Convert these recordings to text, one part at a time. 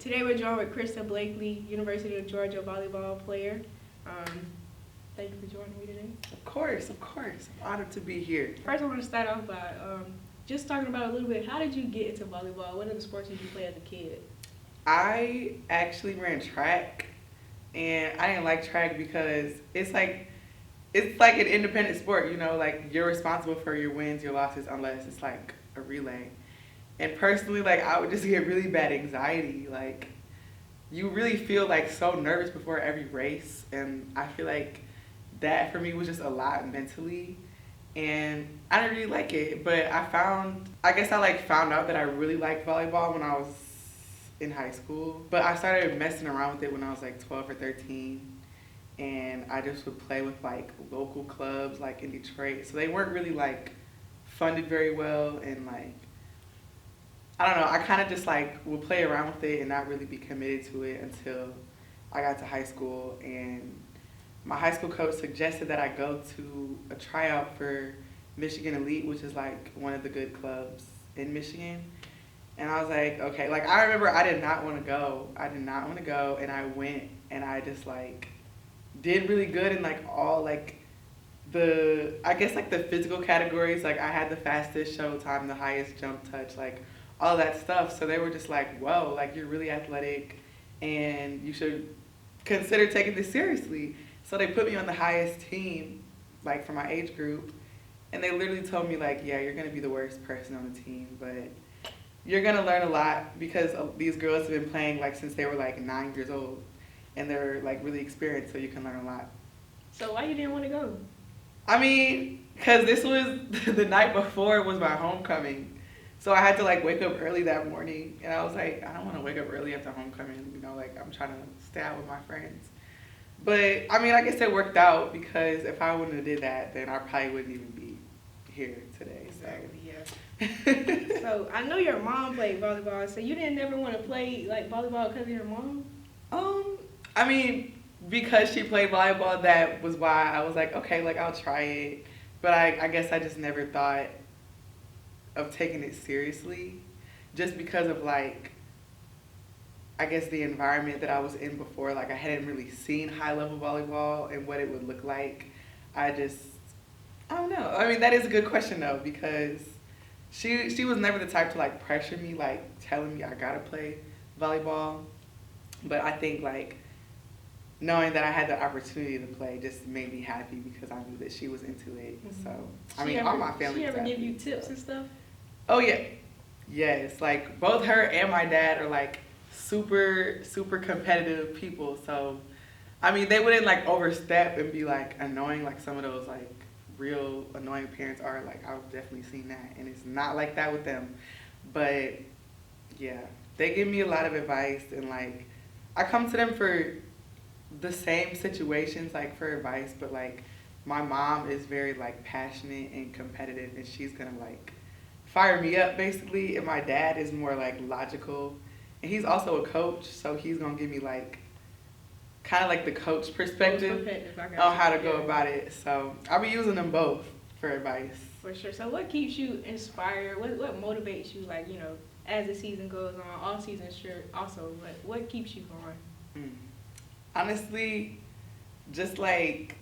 Today we're joined with Krista Blakely, University of Georgia volleyball player. Thank you for joining me today. Of course. I'm honored to be here. First, I want to start off by just talking about a little bit. How did you get into volleyball? What other sports did you play as a kid? I actually ran track, and I didn't like track because it's like an independent sport, you know, like you're responsible for your wins, your losses, unless it's like a relay. And personally, like I would just get really bad anxiety. Like you really feel like so nervous before every race, and I feel like that for me was just a lot mentally, and I didn't really like it. But I guess I like found out that I really liked volleyball when I was in high school. But I started messing around with it when I was like 12 or 13. And I just would play with like local clubs like in Detroit. So they weren't really like funded very well, and like I don't know, I kind of just like would play around with it and not really be committed to it until I got to high school, and my high school coach suggested that I go to a tryout for Michigan Elite, which is like one of the good clubs in Michigan. And I was like, okay, like I remember I did not want to go. And I went, and I just like did really good in like all like I guess like the physical categories. Like I had the fastest shuttle time, the highest jump touch, like all that stuff. So they were just like, whoa, like you're really athletic and you should consider taking this seriously. So they put me on the highest team, like for my age group, and they literally told me like, yeah, you're gonna be the worst person on the team, but you're gonna learn a lot because these girls have been playing like since they were like 9 years old, and they're like really experienced, so you can learn a lot. So why you didn't want to go? I mean, because this was the night before was my homecoming, so I had to like wake up early that morning, and I was like, I don't want to wake up early after homecoming, you know, like I'm trying to stay out with my friends. But I mean, I guess it worked out because if I wouldn't have did that, then I probably wouldn't even be here today. So. Exactly, yeah. So I know your mom played volleyball, so you didn't never want to play like volleyball because of your mom? I mean, because she played volleyball, that was why I was like, okay, like I'll try it. But I guess I just never thought of taking it seriously, just because of like, I guess the environment that I was in before. Like I hadn't really seen high level volleyball and what it would look like. I don't know. I mean, that is a good question though, because she was never the type to like pressure me, like telling me I gotta play volleyball. But I think like knowing that I had the opportunity to play just made me happy because I knew that she was into it. Mm-hmm. So I mean, all my family. She ever give you tips and stuff? Oh yeah, yes. Like both her and my dad are like super competitive people. So I mean, they wouldn't like overstep and be like annoying like some of those like real annoying parents are. Like I've definitely seen that, and it's not like that with them. But yeah, they give me a lot of advice, and like I come to them for the same situations, like for advice, but like my mom is very like passionate and competitive, and she's gonna like fire me up basically, and my dad is more like logical, and he's also a coach, so he's gonna give me like kind of like the coach perspective on how to go about it. So I'll be using them both for advice. For sure. So what keeps you inspired? What motivates you, like, you know, as the season goes on, all season sure also, but what keeps you going? Honestly, just like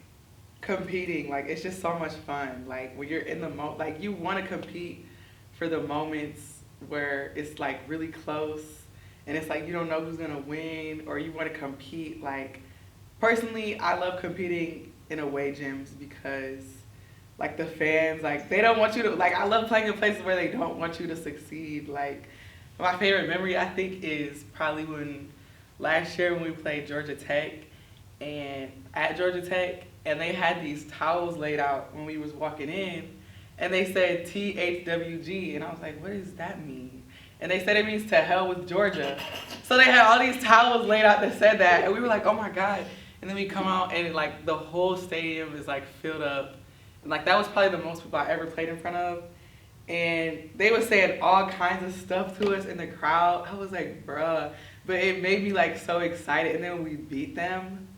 competing, like it's just so much fun. Like when you're in the like you want to compete for the moments where it's like really close and it's like you don't know who's gonna win, or you want to compete. Like personally, I love competing in away gyms because like the fans, like they don't want you to, like I love playing in places where they don't want you to succeed. Like my favorite memory I think is probably when last year when we played Georgia Tech, and at Georgia Tech, and they had these towels laid out when we was walking in, and they said THWG, and I was like, what does that mean? And they said it means to hell with Georgia. So they had all these towels laid out that said that, and we were like, oh my God. And then we come out, and like the whole stadium is like filled up. And like that was probably the most people I ever played in front of. And they were saying all kinds of stuff to us in the crowd. I was like, bruh. But it made me like so excited. And then when we beat them,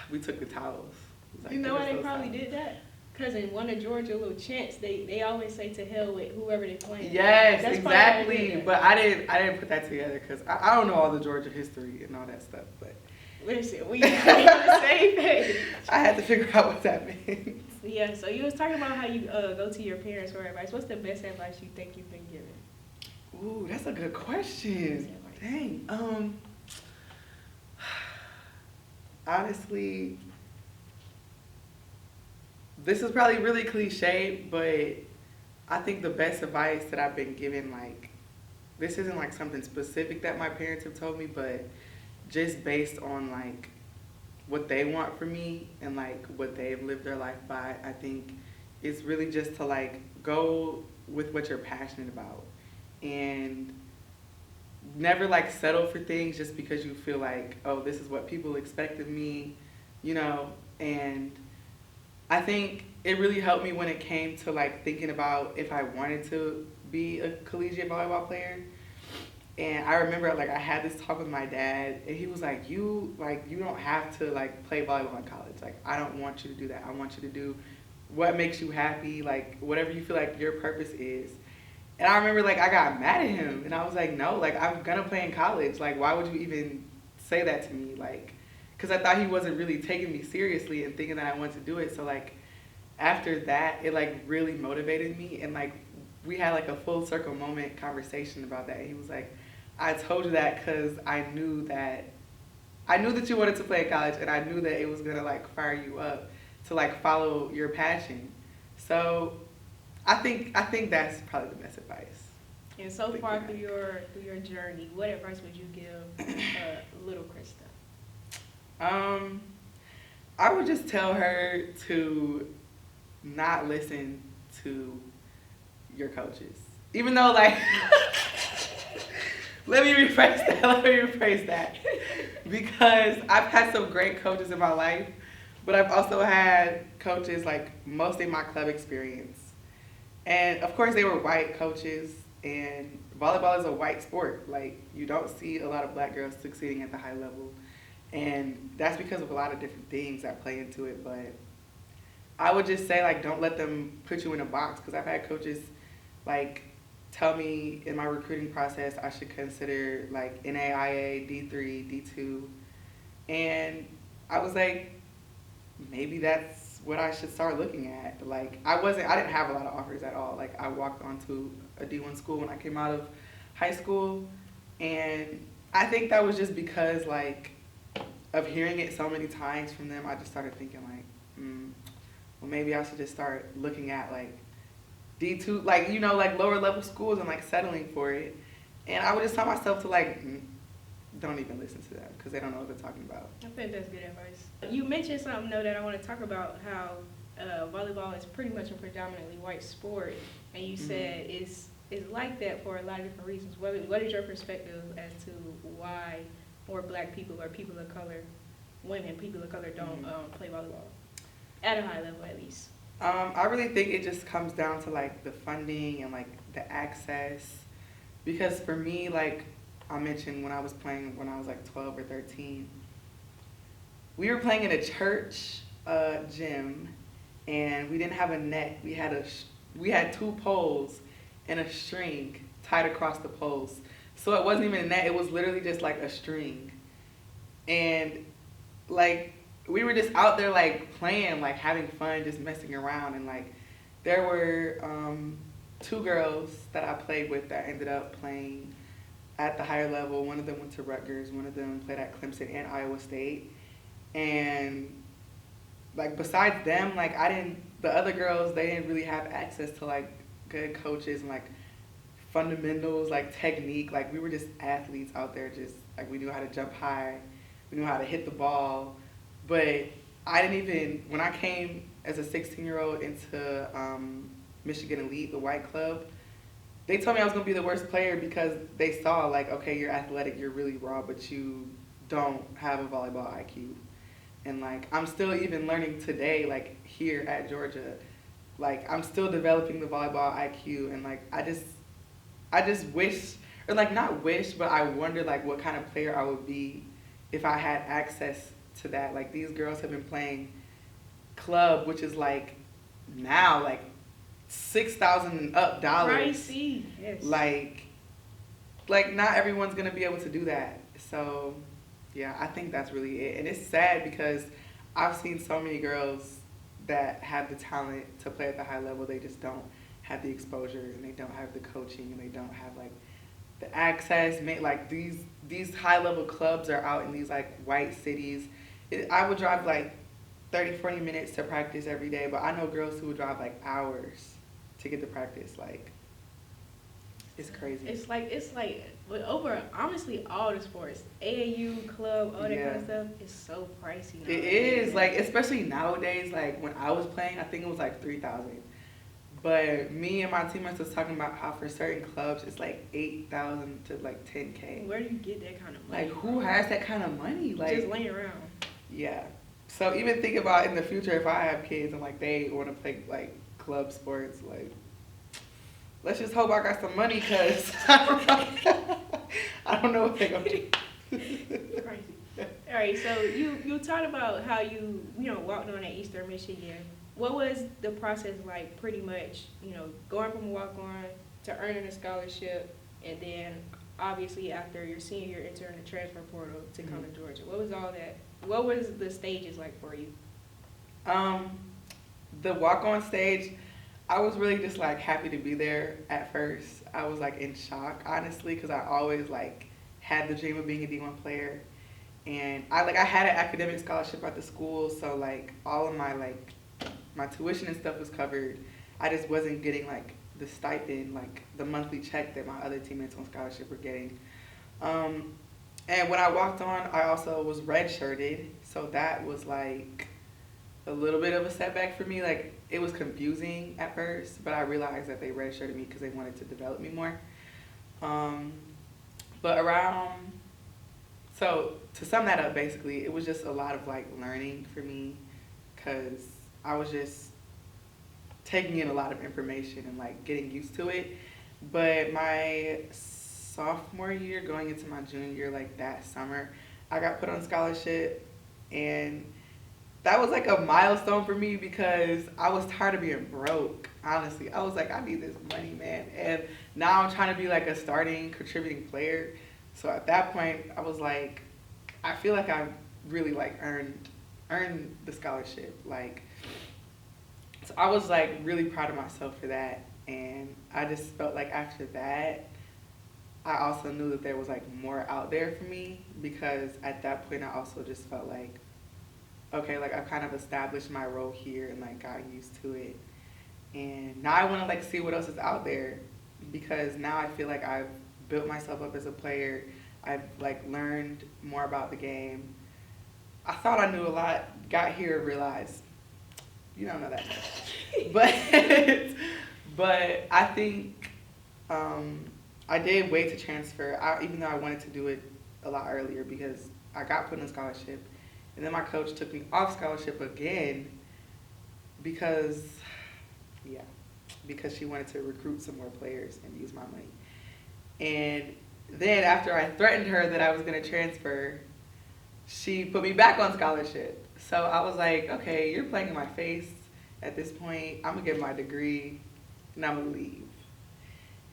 we took the towels. Like, you know why they probably did that? Because in one of Georgia little chants, they always say to hell with whoever they playing. Yes, That's probably why I did exactly. that. But I didn't put that together because I don't know all the Georgia history and all that stuff. But Listen, we on the same page. I had to figure out what that means. Yeah, so you was talking about how you go to your parents for advice. What's the best advice you think you've been given? Ooh, that's a good question. Dang. Honestly, this is probably really cliche, but I think the best advice that I've been given, like, this isn't like something specific that my parents have told me, but just based on like what they want for me and like what they've lived their life by, I think it's really just to like go with what you're passionate about and never like settle for things just because you feel like, oh, this is what people expect of me, you know. And I think it really helped me when it came to like thinking about if I wanted to be a collegiate volleyball player. And I remember like I had this talk with my dad and he was like, you don't have to like play volleyball in college. Like, I don't want you to do that. I want you to do what makes you happy, like whatever you feel like your purpose is. And I remember like I got mad at him and I was like, no, like I'm gonna play in college. Like, why would you even say that to me? Like, because I thought he wasn't really taking me seriously and thinking that I wanted to do it. So like after that, it like really motivated me. And like we had like a full circle moment conversation about that. And he was like, I told you that because I knew that you wanted to play in college and I knew that it was gonna like fire you up to like follow your passion. So I think that's probably the best advice. And so far through your journey, what advice would you give little Krista? I would just tell her to not listen to your coaches. Even though like let me rephrase that. Because I've had some great coaches in my life, but I've also had coaches like most in my club experience. And of course they were white coaches, and volleyball is a white sport. Like, you don't see a lot of black girls succeeding at the high level. And that's because of a lot of different things that play into it. But I would just say, like, don't let them put you in a box, because I've had coaches like tell me in my recruiting process I should consider like NAIA, D3, D2. And I was like, maybe that's what I should start looking at. Like, I didn't have a lot of offers at all. Like, I walked onto a D1 school when I came out of high school. And I think that was just because like of hearing it so many times from them, I just started thinking like, well, maybe I should just start looking at like D2, like, you know, like lower level schools and like settling for it. And I would just tell myself to like, don't even listen to them because they don't know what they're talking about. I think that's good advice. You mentioned something though that I want to talk about, how volleyball is pretty much a predominantly white sport, and you said it's like that for a lot of different reasons. What is your perspective as to why more black people or people of color, people of color don't play volleyball at a high level at least? I really think it just comes down to like the funding and like the access, because for me, like I mentioned, when I was playing when I was like 12 or 13, we were playing in a church gym, and we didn't have a net. We had 2 poles and a string tied across the poles. So it wasn't even a net, it was literally just like a string. And like we were just out there like playing, like having fun, just messing around. And like there were 2 girls that I played with that ended up playing at the higher level. One of them went to Rutgers, one of them played at Clemson and Iowa State. And like besides them, like the other girls, they didn't really have access to like good coaches and like fundamentals, like technique. Like, we were just athletes out there, just like we knew how to jump high, we knew how to hit the ball. But when I came as a 16-year-old into Michigan Elite, the white club, they told me I was going to be the worst player because they saw like, okay, you're athletic, you're really raw, but you don't have a volleyball IQ. And like, I'm still even learning today, like here at Georgia, like I'm still developing the volleyball IQ. And like, I just wish, or like not wish, but I wonder like what kind of player I would be if I had access to that. Like, these girls have been playing club, which is like now, like $6,000 and up dollars. Pricey. Yes. Like not everyone's gonna be able to do that. So yeah, I think that's really it. And it's sad because I've seen so many girls that have the talent to play at the high level. They just don't have the exposure and they don't have the coaching and they don't have like the access. Like these high level clubs are out in these like white cities. I would drive like 30, 40 minutes to practice every day, but I know girls who would drive like hours to get to practice. Like, it's crazy. It's like with over honestly all the sports, AAU club, all that kind of stuff is so pricey now. It is, like, especially nowadays. Like when I was playing, I think it was like 3,000. But me and my teammates was talking about how for certain clubs it's like 8,000 to like 10K. Where do you get that kind of money? Like who has that kind of money? Like just laying around. Yeah. So even think about in the future if I have kids and like they want to play like club sports, like let's just hope I got some money because I don't know what they're gonna do. Crazy. All right, so you talked about how you walked on at Eastern Michigan. What was the process like? Pretty much, going from a walk on to earning a scholarship, and then obviously after your senior year entering the transfer portal to come to Georgia. What was all that? What was the stages like for you? The walk on stage, I was really just like happy to be there at first. I was like in shock, honestly, because I always like had the dream of being a D1 player. And I had an academic scholarship at the school, so like all of my tuition and stuff was covered. I just wasn't getting like the stipend, like the monthly check that my other teammates on scholarship were getting. And when I walked on, I also was redshirted, so that was like a little bit of a setback for me. Like it was confusing at first, but I realized that they redshirted me because they wanted to develop me more. So to sum that up, basically, it was just a lot of like learning for me because I was just taking in a lot of information and like getting used to it. But my sophomore year, going into my junior year, like that summer, I got put on scholarship, and that was like a milestone for me because I was tired of being broke. Honestly, I was like, I need this money, man. And now I'm trying to be like a starting, contributing player. So at that point, I was like, I feel like I really like earned the scholarship. Like, so I was like really proud of myself for that. And I just felt like after that, I also knew that there was like more out there for me because at that point I also just felt like, okay, like I've kind of established my role here and like got used to it. And now I want to like see what else is out there because now I feel like I've built myself up as a player. I've like learned more about the game. I thought I knew a lot, got here and realized you don't know that much. But I think I did wait to transfer, even though I wanted to do it a lot earlier because I got put on scholarship. And then my coach took me off scholarship again because she wanted to recruit some more players and use my money. And then after I threatened her that I was going to transfer, she put me back on scholarship. So I was like, okay, you're playing in my face at this point. I'm going to get my degree and I'm going to leave.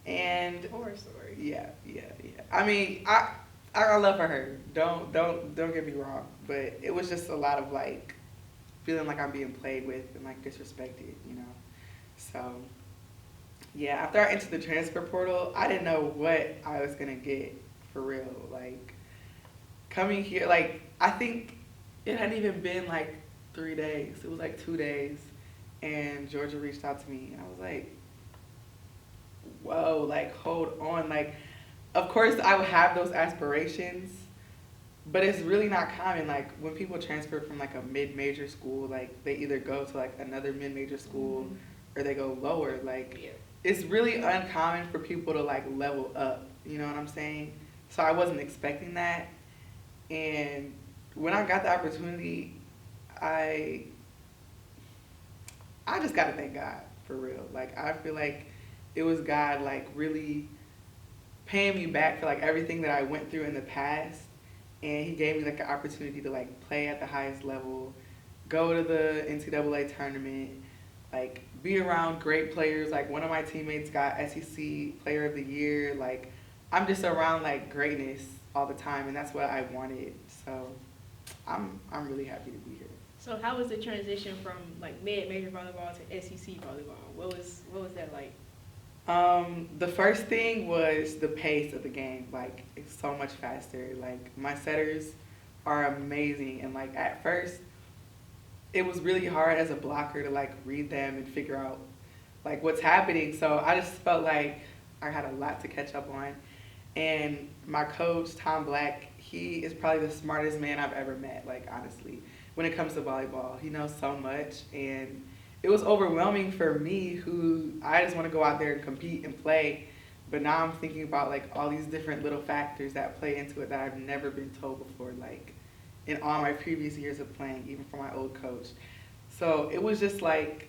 And horror story. Yeah. I mean, I love her. Don't get me wrong, but it was just a lot of like feeling like I'm being played with and like disrespected, So yeah, after I entered the transfer portal, I didn't know what I was gonna get for real. Like coming here, like I think it hadn't even been like 3 days. It was like 2 days, and Georgia reached out to me, and I was like, whoa, like hold on, like. Of course, I would have those aspirations, but it's really not common. Like when people transfer from like a mid-major school, like they either go to like another mid-major school or they go lower. Like it's really uncommon for people to like level up. You know what I'm saying? So I wasn't expecting that, and when I got the opportunity, I just gotta thank God for real. Like I feel like it was God like really paying me back for like everything that I went through in the past, and he gave me like an opportunity to like play at the highest level, go to the NCAA tournament, like be around great players. Like one of my teammates got SEC Player of the Year. Like I'm just around like greatness all the time, and that's what I wanted. So I'm really happy to be here. So how was the transition from like mid-major volleyball to SEC volleyball? What was that like? The first thing was the pace of the game. Like it's so much faster. Like my setters are amazing, and like at first it was really hard as a blocker to like read them and figure out like what's happening. So I just felt like I had a lot to catch up on. And my coach, Tom Black, he is probably the smartest man I've ever met, like honestly, when it comes to volleyball. He knows so much, and it was overwhelming for me who I just want to go out there and compete and play. But now I'm thinking about like all these different little factors that play into it that I've never been told before, like in all my previous years of playing, even from my old coach. So it was just like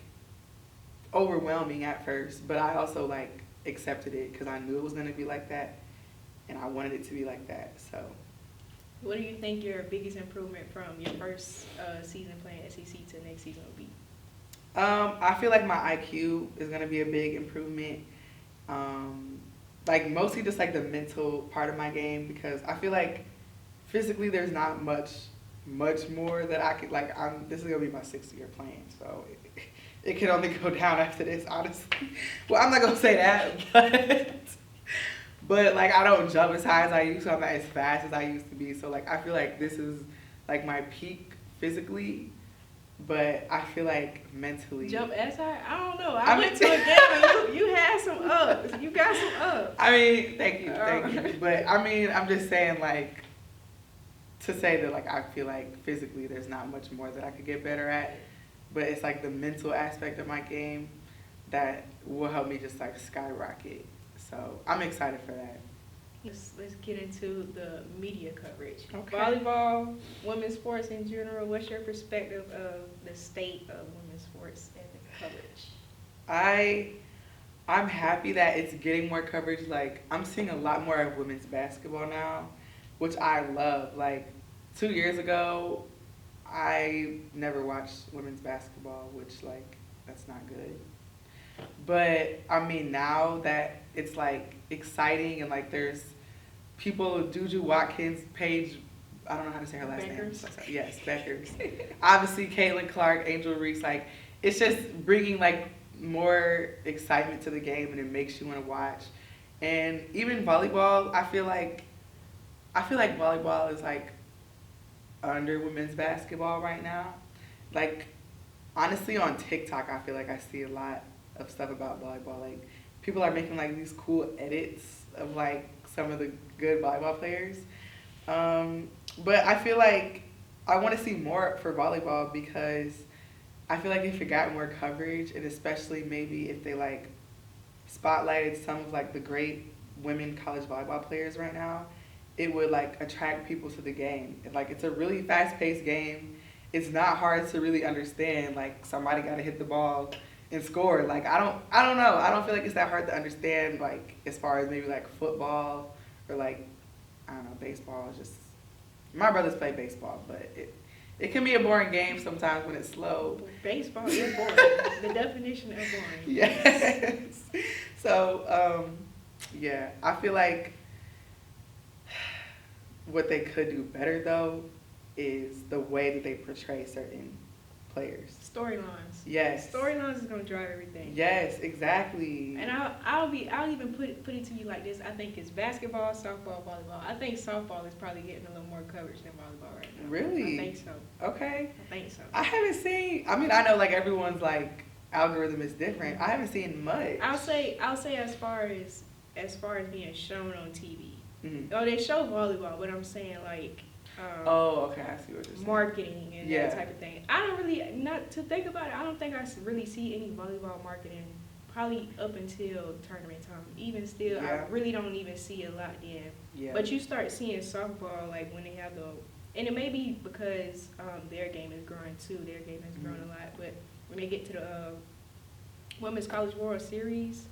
overwhelming at first, but I also like accepted it because I knew it was going to be like that, and I wanted it to be like that. So What do you think your biggest improvement from your first season playing SEC to next season will be? I feel like my IQ is going to be a big improvement. Like mostly just like the mental part of my game, because I feel like physically there's not much more that I could like. This is gonna be my 6th year playing, so it can only go down after this, honestly. Well, I'm not gonna say that, but like I don't jump as high as I used to. I'm not as fast as I used to be. So like I feel like this is like my peak physically, but I feel like mentally. Jump as high? I don't know. I went to a game and you had some ups. You got some ups. I mean, thank you. But I mean, I'm just saying like to say that like I feel like physically there's not much more that I could get better at, but it's like the mental aspect of my game that will help me just like skyrocket. So I'm excited for that. Let's get into the media coverage. Okay. Volleyball, women's sports in general. What's your perspective of the state of women's sports and the coverage? I'm happy that it's getting more coverage. Like I'm seeing a lot more of women's basketball now, which I love. Like 2 years ago, I never watched women's basketball, which like that's not good. But I mean, now that it's like exciting and like there's people, Juju Watkins, Paige, I don't know how to say her last name. Yes, Beckers. Obviously, Caitlin Clark, Angel Reese, like it's just bringing like more excitement to the game, and it makes you want to watch. And even volleyball, I feel like volleyball is like under women's basketball right now. Like honestly, on TikTok, I feel like I see a lot of stuff about volleyball. Like people are making like these cool edits of like some of the good volleyball players. But I feel like I want to see more for volleyball, because I feel like if it got more coverage, and especially maybe if they like spotlighted some of like the great women college volleyball players right now, it would like attract people to the game. And like it's a really fast-paced game. It's not hard to really understand. Like somebody got to hit the ball and score. Like I don't know. I don't feel like it's that hard to understand. Like as far as maybe like football or like I don't know, baseball. It's just my brothers play baseball, but it can be a boring game sometimes when it's slow. Baseball is boring. The definition of boring. Yes. So yeah, I feel like what they could do better though is the way that they portray certain players. Storylines. Yes. Storylines is gonna drive everything. Yes, exactly. And I'll even put it to you like this. I think it's basketball, softball, volleyball. I think softball is probably getting a little more coverage than volleyball right now. Really? I think so. Okay. I think so. I haven't seen. I mean, I know like everyone's like algorithm is different. I haven't seen much. I'll say as far as being shown on TV. Mm-hmm. Oh, they show volleyball, but I'm saying like. Oh, okay. I see what you're saying. Marketing and that type of thing. I don't really, not to think about it, I don't think I really see any volleyball marketing probably up until tournament time. Even still, I really don't even see a lot then. Yeah. But you start seeing softball like when they have and it may be because their game is growing too. Their game has grown a lot. But when they get to the Women's College World Series,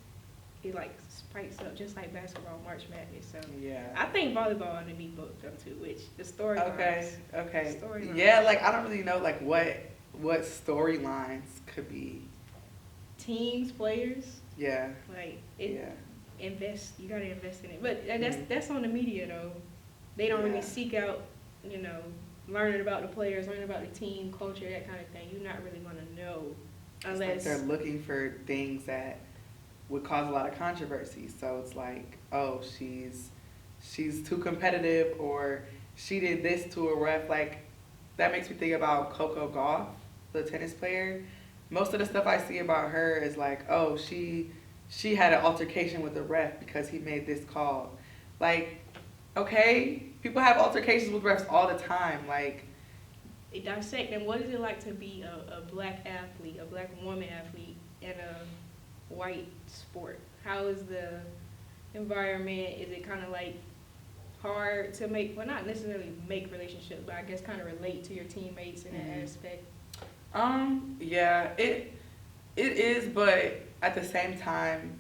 it like spikes up just like basketball March Madness. So yeah, I think volleyball ought to be booked up too, which the storylines. Okay. Storylines. Yeah, like I don't really know like what storylines could be teams, players, Yeah. like it. Yeah. You gotta invest in it. But that's on the media though. They don't really seek out, learning about the players, learning about the team culture, that kind of thing. You're not really gonna know unless It's like they're looking for things that would cause a lot of controversy. So it's like, oh, she's too competitive, or she did this to a ref. Like, that makes me think about Coco Gauff, the tennis player. Most of the stuff I see about her is like, oh, she had an altercation with the ref because he made this call. Like, okay, people have altercations with refs all the time. Like, they dissect them. What is it like to be a black athlete, a black woman athlete in a white sport? How is the environment? Is it kind of like hard to make, well, not necessarily make relationships, but I guess kind of relate to your teammates in that aspect? Yeah, it is, but at the same time,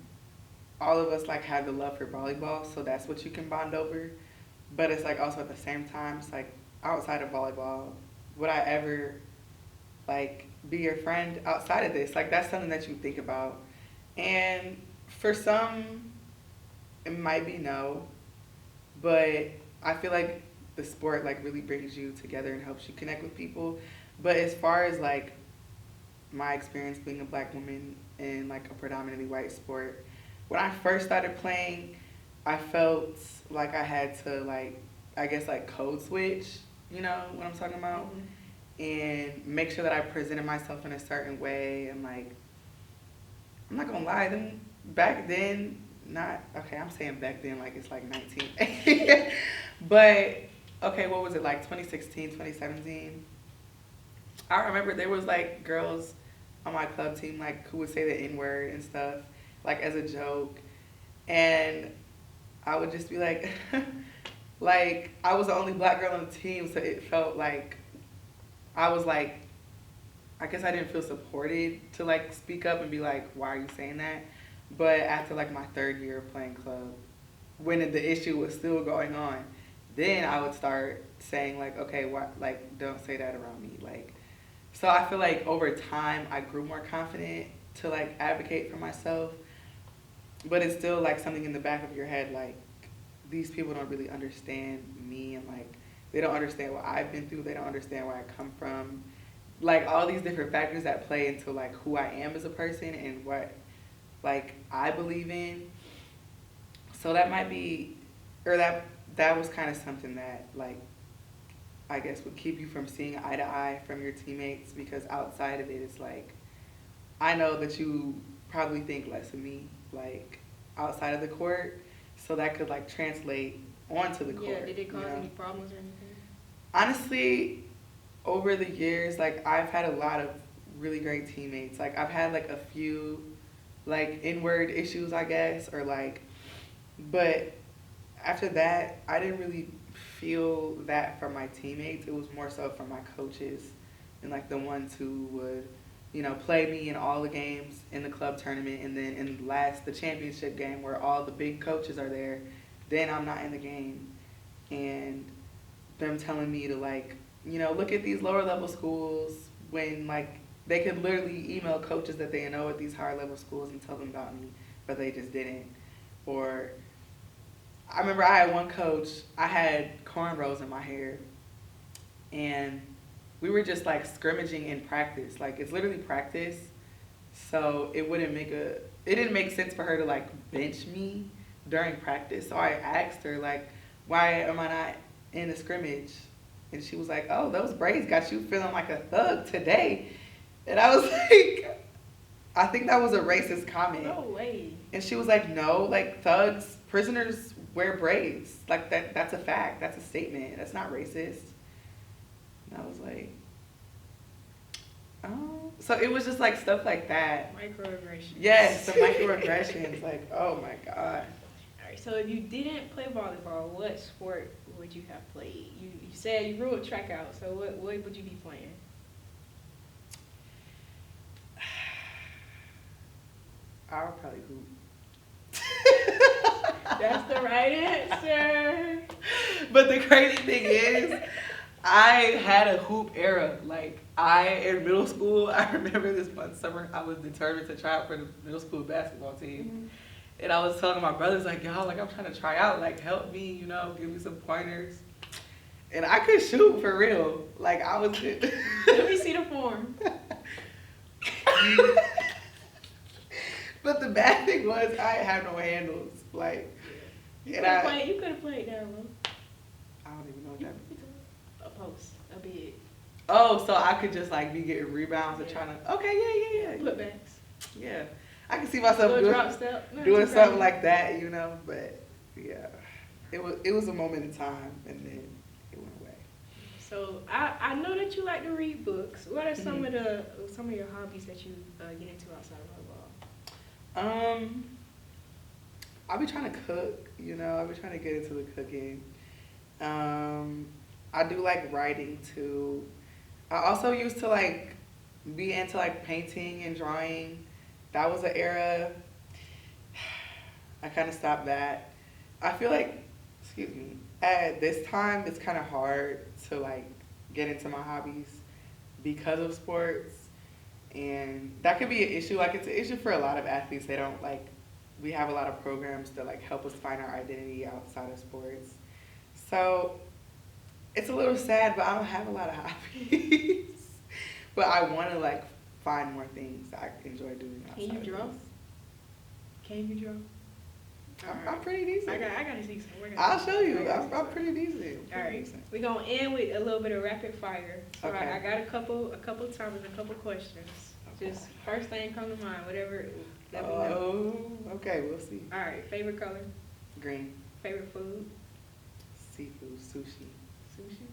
all of us like have the love for volleyball, so that's what you can bond over. But it's like also at the same time, it's like outside of volleyball, would I ever like be your friend outside of this? Like, that's something that you think about. And for some, it might be no, but I feel like the sport like really brings you together and helps you connect with people. But as far as like my experience being a black woman in like a predominantly white sport, when I first started playing, I felt like I had to like, I guess like code switch, you know what I'm talking about? And make sure that I presented myself in a certain way. And like, I'm not gonna lie, them back then, not, okay, I'm saying back then like it's like 19. But, okay, what was it, like 2016, 2017? I remember there was like girls on my club team like who would say the N-word and stuff, like as a joke. And I would just be like, like, I was the only black girl on the team, so it felt like I was like, I guess I didn't feel supported to like speak up and be like, why are you saying that? But after like my third year of playing club, when the issue was still going on, then I would start saying like, okay, why, like, don't say that around me. Like, so I feel like over time I grew more confident to like advocate for myself, but it's still like something in the back of your head, like, these people don't really understand me, and like, they don't understand what I've been through, they don't understand where I come from. Like, all these different factors that play into like who I am as a person and what like I believe in. So that might be, or that was kind of something that like, I guess would keep you from seeing eye to eye from your teammates, because outside of it, it's like, I know that you probably think less of me, like, outside of the court, so that could like translate onto the court. Yeah, did it cause any problems or anything? Honestly, over the years, like, I've had a lot of really great teammates. Like, I've had like a few like N-word issues, I guess, or like, but after that, I didn't really feel that from my teammates. It was more so from my coaches and like the ones who would, play me in all the games in the club tournament, and then in the championship game where all the big coaches are there, then I'm not in the game, and them telling me to like, look at these lower level schools, when like they could literally email coaches that they know at these higher level schools and tell them about me, but they just didn't. Or I remember I had one coach, I had cornrows in my hair, and we were just like scrimmaging in practice. Like, it's literally practice, so it didn't make sense for her to like bench me during practice. So I asked her like, why am I not in the scrimmage? And she was like, oh, those braids got you feeling like a thug today. And I was like, I think that was a racist comment. No way. And she was like, no, like, prisoners wear braids. Like, that's a fact. That's a statement. That's not racist. And I was like, oh. So it was just like stuff like that. Microaggressions. Yes, the microaggressions. Like, oh my God. All right, so if you didn't play volleyball, what sport would you have played? You said you ruled track out, so what would you be playing? I would probably hoop. That's the right answer. But the crazy thing is, I had a hoop era. Like, In middle school, I remember this one summer, I was determined to try out for the middle school basketball team. Mm-hmm. And I was telling my brothers, like, y'all, like, I'm trying to try out, like, help me, give me some pointers. And I could shoot for real. Like, I was good. Let me see the form. But the bad thing was, I had no handles. Like, You could have played down low. I don't even know what that means. A post, a bid. Oh, so I could just, like, be getting rebounds and trying to, okay, yeah. Putbacks. Yeah. I can see myself doing something crazy. like that, but yeah. It was a moment in time, and then it went away. So I know that you like to read books. What are some of your hobbies that you get into outside of volleyball? I'll be trying to cook, I'll be trying to get into the cooking. I do like writing too. I also used to like be into like painting and drawing. That was an era. I kind of stopped that. I feel like, at this time it's kind of hard to like get into my hobbies because of sports, and that could be an issue. Like it's an issue for a lot of athletes. They don't like. We have a lot of programs that like help us find our identity outside of sports. So it's a little sad, but I don't have a lot of hobbies. But I want to like find more things I enjoy doing outside. Can you draw? Can you draw? I'm pretty decent. I gotta see some. I'll show you. I'm pretty decent. All right, we're gonna end with a little bit of rapid fire. So Okay. I got a couple topics, a couple questions. Okay. Just first thing come to mind, whatever. Let me know. Oh, okay. We'll see. All right, favorite color, Green. favorite food, Seafood. Sushi. sushi.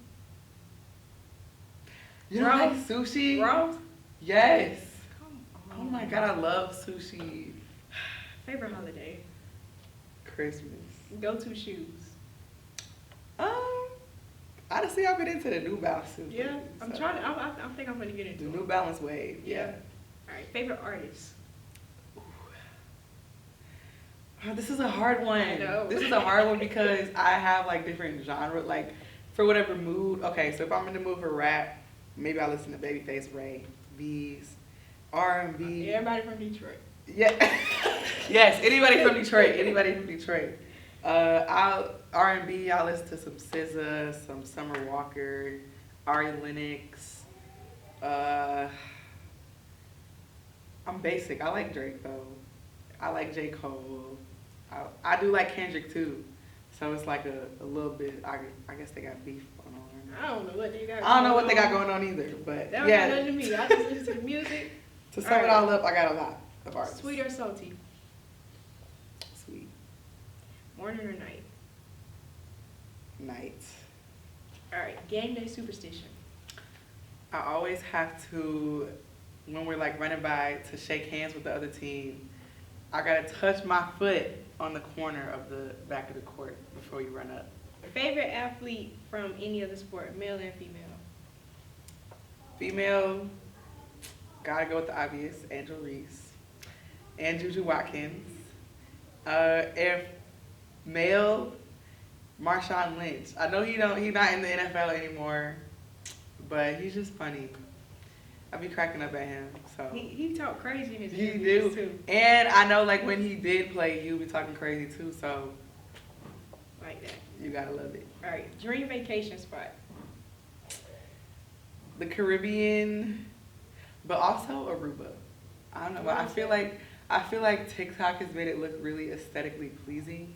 You don't like sushi? Raw. Yes. Come Oh on. my God, I love sushi. Favorite holiday, Christmas. go-to shoes. Honestly, I've been into the New Balance suit. Yeah, I'm trying to. I think I'm gonna get into The it. New Balance wave. Yeah. All right, favorite artist. Oh, this is a hard one. I know. This is a hard one because I have like different genre, like for whatever mood. Okay, so if I'm in the mood for rap, maybe I listen to Babyface Ray, B's, R&B. Everybody from Detroit. Yeah. Yes, anybody from Detroit. Anybody from Detroit. R&B, I'll listen to some SZA, some Summer Walker, Ari Lennox. I'm basic. I like Drake though. I like J. Cole. I do like Kendrick too. So it's like a little bit, I guess they got beef going on. I don't know what they got. I don't know what they got going on either, but That don't got nothing to me. I just listen to the music. To sum it all up, I got a lot of artists. Sweet or salty? Sweet. Morning or night? Night. All right, game day superstition. I always have to, when we're like running by to shake hands with the other team, I gotta touch my foot on the corner of the back of the court before you run up. Favorite athlete from any other sport, male and female? Female, gotta go with the obvious, Angel Reese and Juju Watkins. If male, Marshawn Lynch. I know he's not in the NFL anymore, but he's just funny. I be cracking up at him. So He talk crazy in his he interviews do, too. and I know like when he did play, he'll be talking crazy too. So Like that. you gotta love it. All right, dream vacation spot. The Caribbean, but also Aruba. I don't know, but I feel like TikTok has made it look really aesthetically pleasing.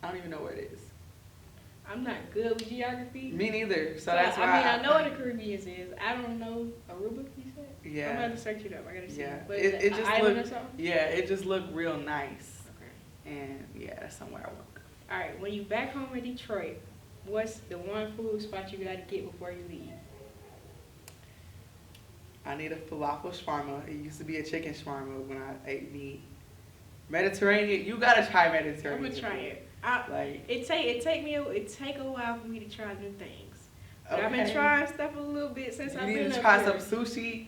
I don't even know where it is. I'm not good with geography. Me neither. So that's why. I know what the Caribbean is. I don't know Aruba. You said? Yeah. I'm gonna have to search it up. I gotta see. Yeah. But It just island looked. or something? Yeah, it just looked real nice. Okay. And yeah, that's somewhere I want to go. All right. When you back home in Detroit, what's the one food spot you gotta get before you leave? I need a falafel shawarma. It used to be a chicken shawarma when I ate meat. Mediterranean, you gotta try Mediterranean. I'm gonna try it. It take a while for me to try new things. But I've been Okay. trying stuff a little bit since I've You been need to up try here. some sushi,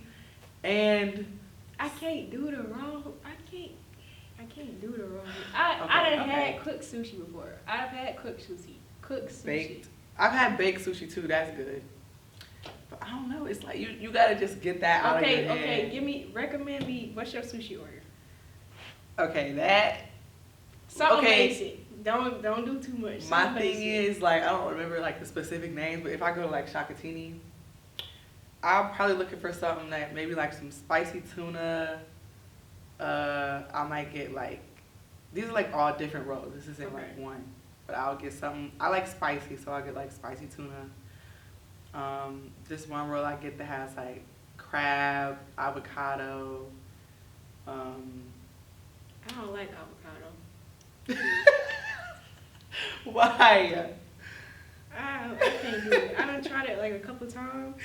and I can't do the wrong. I can't do the wrong. I done Okay. had cooked sushi before. I've had cooked sushi. baked. I've had baked sushi too. That's good. But I I don't know. It's like you gotta just get that out of your head. Okay. Recommend me. What's your sushi order? Okay, that. Something Okay. basic. Don't do too much. My thing is like I don't remember like the specific names, but if I go to like Shakatini, I'm probably looking for something that maybe like some spicy tuna. I might get like these are like all different rolls. This isn't like one, but I'll get something. I like spicy, so I'll get like spicy tuna. This one roll I get that has like crab, avocado. I don't like avocado. Why? I can't do it. I done tried it like a couple times.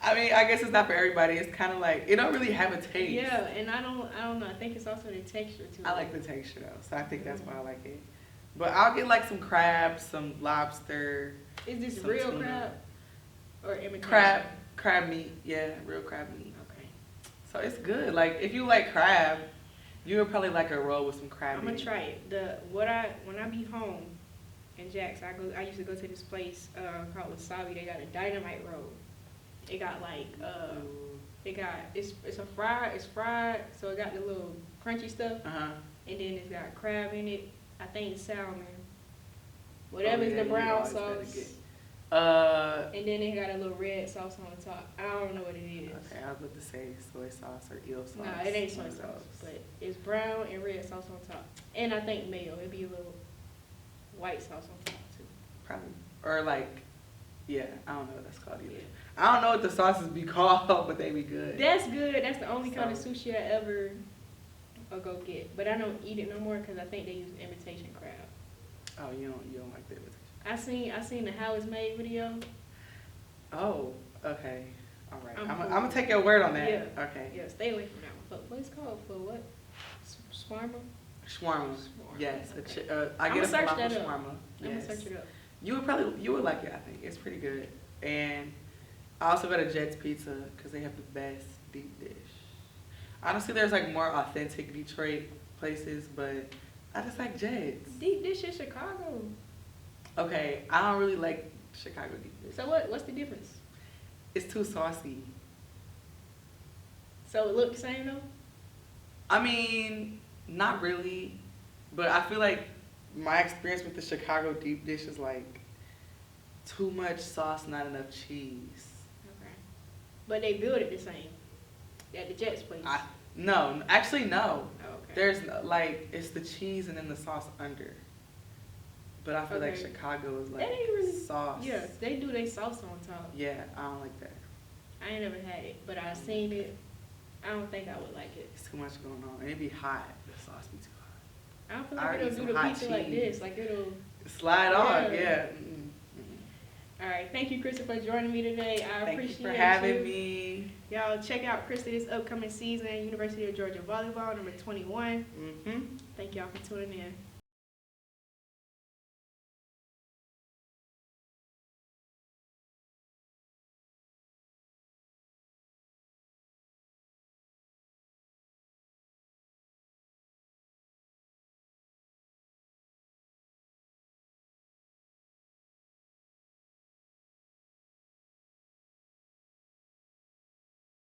I mean, I guess it's not for everybody. It's kind of like it don't really have a taste. Yeah, and I don't know. I think it's also the texture too. I like the texture though, so I think that's why I like it. But I'll get like some crab, some lobster. Is this real tuna. Crab or imitation? Crab meat. Yeah, real crab meat. Okay. So it's good. Like if you like crab, you would probably like a roll with some crab. I'm gonna try it. When I be home in Jax, I used to go to this place called Wasabi. They got a dynamite roll. It got like it's fried, so it got the little crunchy stuff, and then it's got crab in it. I think salmon, whatever's the brown sauce, and then it got a little red sauce on the top. I don't know what it is. Okay, I was about to say soy sauce or eel sauce. Nah, it ain't soy sauce, but it's brown and red sauce on top, and I think mayo. It'd be a little white sauce on top too. Probably, or like, yeah, I don't know what that's called either. Yeah. I don't know what the sauces be called, but they be good. That's good. That's the only kind of sushi I ever go get. But I don't eat it no more because I think they use imitation crab. Oh, you don't like the imitation? I seen the How It's Made video. Oh, okay. All right. I'm gonna take your word on that. Yeah. Okay. Yeah, stay away from that one. But what's it called? For what? Shawarma. Yes. I get a search falafel that up. shawarma. I'm gonna search it up. You would like it. I think it's pretty good. And I also go to Jet's Pizza because they have the best deep dish. Honestly, there's like more authentic Detroit places, but I just like Jet's. Deep dish in Chicago. Okay, I don't really like Chicago deep dish. So what's the difference? It's too saucy. So it look the same though? I mean, not really, but I feel like my experience with the Chicago deep dish is like too much sauce, not enough cheese. Okay. But they build it the same at the Jet's place. No, actually no. Oh, okay. There's like it's the cheese and then the sauce under. But I feel like Chicago is like sauce. Yeah, they do their sauce on top. Yeah, I don't like that. I ain't never had it, but I seen it. I don't think I would like it. It's too much going on. It'd be hot. The sauce be too hot. I don't feel like it'll do the pizza like this. Like it'll slide on. Yeah. All right, thank you, Krista, for joining me today. I appreciate you. Thank you for having me. Y'all check out Krista this upcoming season, University of Georgia Volleyball, number 21. Mm-hmm. Thank y'all for tuning in.